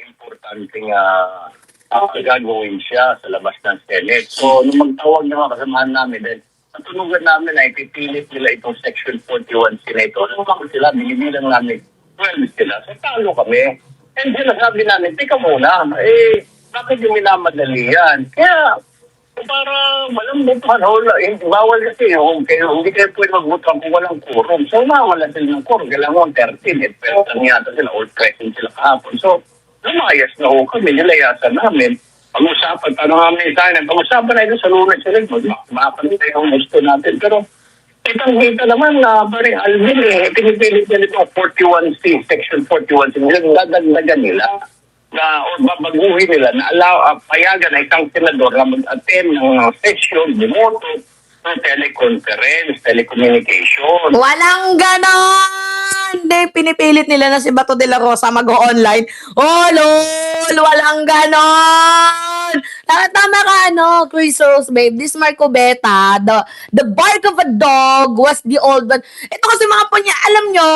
importanteng gagawin siya sa labas ng Senate. So, nung magtawag ng mga kasamahan namin, then, natunugan namin na ipipilit nila itong Section 41C na ito. Ano naman sila, binibilang namin 12 sila. So, talo kami. And sinasabi namin, tika muna, bakit yung minamadali yan? Kaya, para malambot bawal kasi hindi kayo pwede magbutan kung walang quorum. So, mawala sila ng quorum. Kailangan 13. Pero yata sila, all present sila kahapon. So, lumayas na ho kami, nilayasan namin. Pag-usapan, tanong namin tayo, pag-usapan na ito sa lunay sila, makapantay yung gusto natin. Pero, kitang-kita naman na parang Alvin, pinipilit na nito 41C, Section 41C, dadagdagan nila na o babaguhin nila na payagan na isang senador na mag-attend ng session, demoto, teleconference, telecommunication. Walang ganon! Hindi, pinipilit nila na si Bato de la Rosa mag-online. Oh, lol! Walang ganon! Tama ka, Chris Rose, babe. This Marco Beta, the bark of a dog was the old one. Ito kasi mga punya, alam nyo,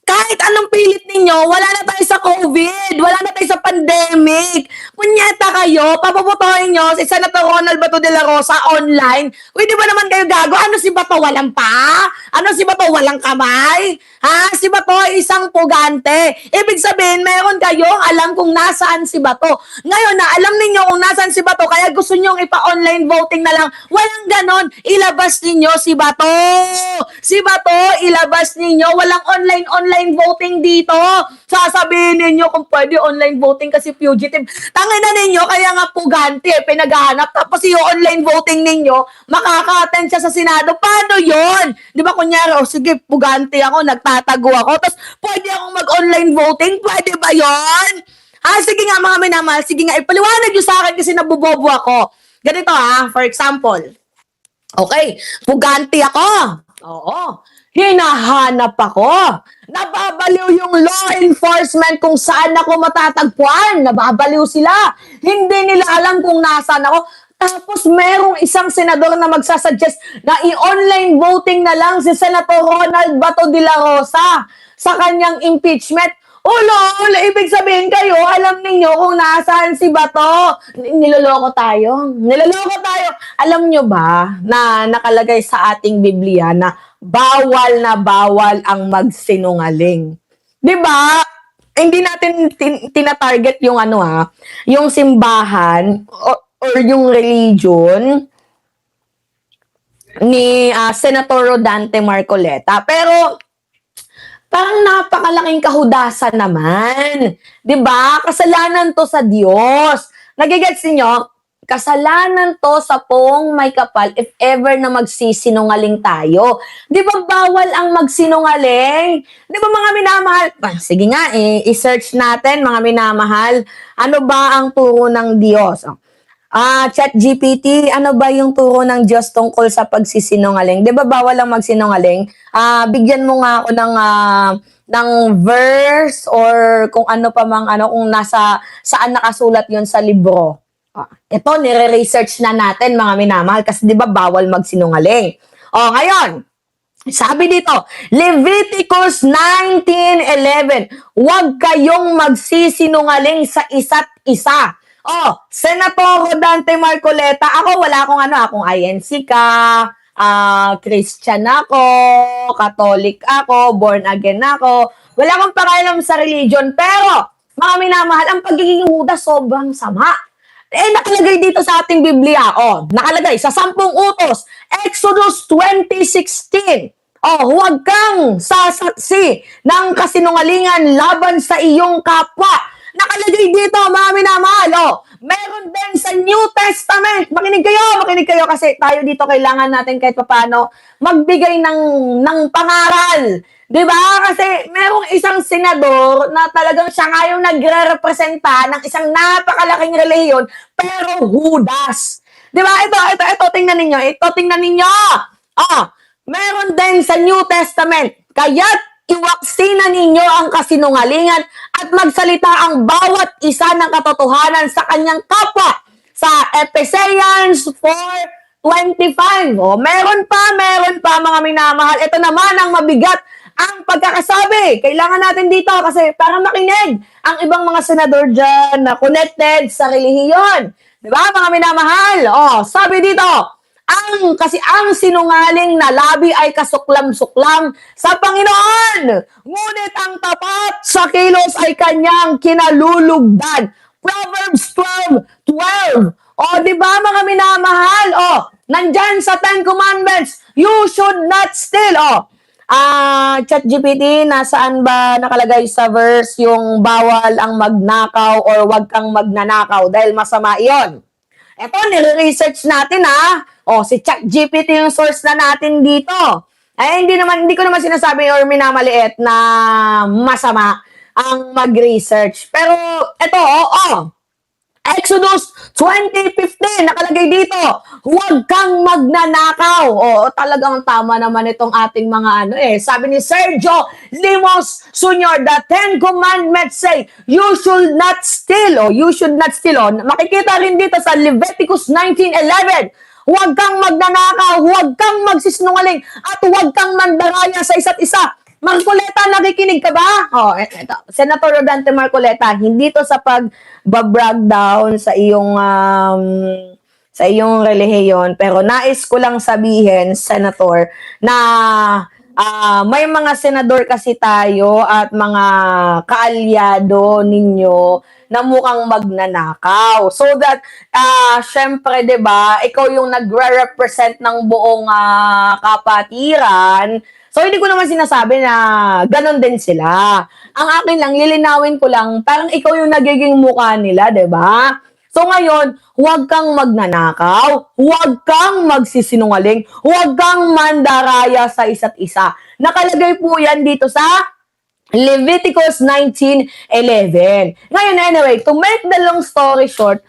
kahit anong pilit ninyo, wala na tayo sa COVID, wala na tayo sa pandemic. Punyeta kayo, papaputohin nyo si Senator Ronald Bato de la Rosa online. Uy, di ba naman kayo gago? Ano si Bato, walang pa? Ano si Bato, walang kamay? Ha? Si Bato isang pugante. Ibig sabihin, meron kayong alam kung nasaan si Bato. Ngayon na alam ninyo kung nasaan si Bato, kaya gusto nyo ipa-online voting na lang. Walang ganon. Ilabas ninyo si Bato. Si Bato, ilabas ninyo. Walang online voting dito. Sasabihin ninyo kung pwede online voting kasi fugitive. Tangin na ninyo, kaya nga pugante, pinaghahanap. Tapos yung online voting ninyo, makaka-attend siya sa Senado. Paano yun? Di ba kunyari, sige, pugante ako, nagtatago ako. Tapos pwede akong mag-online voting? Pwede ba yun? Sige nga mga minamahal, sige nga, ipaliwanag nyo sa akin kasi nabubobo ako. Ganito for example. Okay, pugante ako. Oo. Hinahanap ako. Nababaliw yung law enforcement kung saan ako matatagpuan. Nababaliw sila. Hindi nila alam kung nasaan ako. Tapos merong isang senador na magsasuggest na i-online voting na lang si Senator Ronald Bato de la Rosa sa kanyang impeachment. Lol, ibig sabihin kayo, alam ninyo kung nasaan si Bato. Niloloko tayo. Niloloko tayo. Alam nyo ba na nakalagay sa ating Biblia na bawal ang magsinungaling? Di ba? Hindi natin tinatarget yung yung simbahan or yung religion ni Senator Rodante Marcoleta. Pero parang napakalaking kahudasan naman. 'Di ba? Kasalanan to sa Diyos. Nagigets niyo? Kasalanan to sa poong may kapal if ever na magsisinungaling tayo. 'Di ba bawal ang magsinungaling? 'Di ba mga minamahal? Sige nga, i-search natin mga minamahal. Ano ba ang turo ng Diyos? ChatGPT, ano ba yung turo ng Diyos tungkol sa pagsisinungaling? 'Di ba bawal ang magsinungaling? Bigyan mo nga ako ng verse or kung ano pa mang kung saan nakasulat 'yon sa libro. Ito nire-research na natin mga minamahal kasi 'di ba bawal magsinungaling. Ngayon, sabi dito, Leviticus 19:11, huwag kayong magsisinungaling sa isa't isa. Senator Rodante Marcoleta, ako wala akong INC ka, Christian ako, Catholic ako, born again ako. Wala akong pakialam sa religion, pero mga minamahal, ang pagiging Judas sobrang sama. Nakalagay dito sa ating Biblia, nakalagay sa 10 utos, Exodus 20:16. Huwag kang sasaksi ng kasinungalingan laban sa iyong kapwa. Nakalagay dito, mga minamahal. Meron din sa New Testament. Makinig kayo kasi tayo dito kailangan natin kahit paano magbigay ng pangaral. 'Di ba? Kasi merong isang senador na talagang siya nga yung nagre-representa ng isang napakalaking relihiyon, pero Judas. 'Di ba? Ito, tingnan ninyo. Meron din sa New Testament. Kaya't iwaksina ninyo ang kasinungalingan at magsalita ang bawat isa ng katotohanan sa kanyang kapwa. Sa Ephesians 4:25. Meron pa mga minamahal. Ito naman ang mabigat ang pagkakasabi. Kailangan natin dito kasi para makinig ang ibang mga senador dyan na connected sa relihiyon. Di ba, mga minamahal? Sabi dito, kasi ang sinungaling na labi ay kasuklam-suklam sa Panginoon. Ngunit ang tapat sa kilos ay kanyang kinalulugdan. Proverbs 12:12. Di ba mga minamahal? Nandyan sa Ten Commandments, you should not steal. ChatGPT, nasaan ba nakalagay sa verse yung bawal ang magnakaw or wag kang magnanakaw dahil masama iyon? Eto, nire-research natin si ChatGPT yung source na natin dito. Hindi ko naman sinasabi or minamaliit na masama ang mag-research. Pero eto, Exodus 20:15, nakalagay dito, huwag kang magnanakaw. Talagang tama naman itong ating mga Sabi ni Sergio Limos Sr., the Ten Commandments say, you should not steal. You should not steal. Makikita rin dito sa Leviticus 19:11, huwag kang magnanakaw, huwag kang magsisinungaling, at huwag kang mandaraya sa isa't isa. Marcoleta, nakikinig ka ba? Ito. Senator Rodante Marcoleta, hindi to sa pag-brag down sa iyong relihiyon, pero nais ko lang sabihin, Senator, na may mga senador kasi tayo at mga kaalyado ninyo na mukhang magnanakaw. So that, syempre, 'di ba, ikaw yung nagre-represent ng buong kapatiran. So, hindi ko naman sinasabi na ganon din sila. Ang akin lang, lilinawin ko lang, parang ikaw yung nagiging mukha nila, 'di ba? So ngayon, huwag kang magnanakaw, huwag kang magsisinungaling, huwag kang mandaraya sa isa't isa. Nakalagay po yan dito sa Leviticus 19:11. Ngayon, anyway, to make the long story short,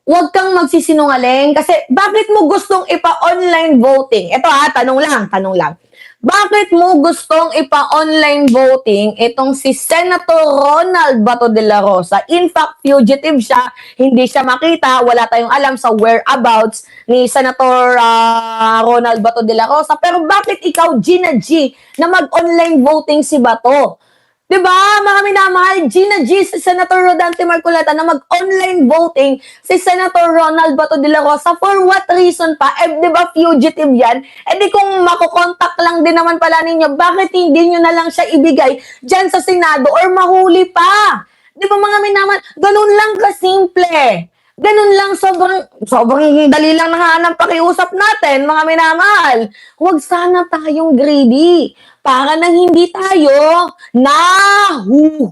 huwag kang magsisinungaling kasi bakit mo gustong ipa-online voting? Ito tanong lang. Bakit mo gustong ipa-online voting itong si Senator Ronald Bato de la Rosa? In fact, fugitive siya, hindi siya makita, wala tayong alam sa whereabouts ni Senator Ronald Bato de la Rosa. Pero bakit ikaw, Gina G, na mag-online voting si Bato? Diba, mga minamahal, Gina G, si Senator Rodante Marcoleta na mag-online voting si Senator Ronald Bato de la Rosa. For what reason pa? Diba, fugitive yan? Di kung makukontak lang din naman pala ninyo, bakit hindi nyo na lang siya ibigay dyan sa Senado or mahuli pa? Diba, mga minamahal, ganun lang kasimple. Ganun lang, sobrang dali lang ng pakiusap natin, mga minamahal. Huwag sana tayong greedy para nang hindi tayo nahuhuli.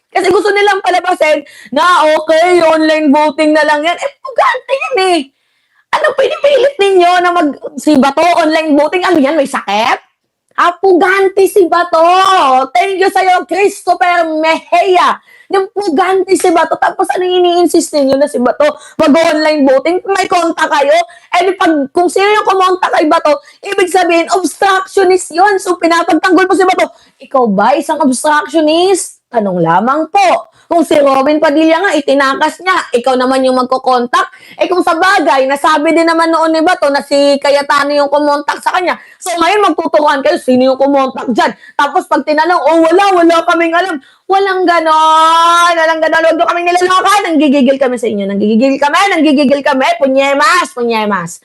Kasi gusto nilang palabasin na okay, online voting na lang yan. Pugante yan Ano pinipilit ninyo na si Bato online voting? Ano yan, may sakit? Pugante si Bato. Thank you sa'yo, Christopher Mejia. Yung pugante si Bato. Tapos ano ini-insist ninyo na si Bato mag-online voting? May konta kayo? Kung sino yung kumonta kay Bato, ibig sabihin, obstructionist yun. So, pinapagtanggol mo si Bato. Ikaw ba isang obstructionist? Tanong lamang po. Kung si Robin Padilla nga, itinakas niya, ikaw naman yung magkocontact. Kung sa bagay, nasabi din naman noon ni Bato na si Cayetano yung kumontak sa kanya. So ngayon, magtuturuan kayo, sino yung kumontak dyan? Tapos pag tinanong, wala kaming alam. Walang ganon. Huwag nyo kaming nilalakan. Nanggigigil kami sa inyo. Nanggigigil kami. Punyemas.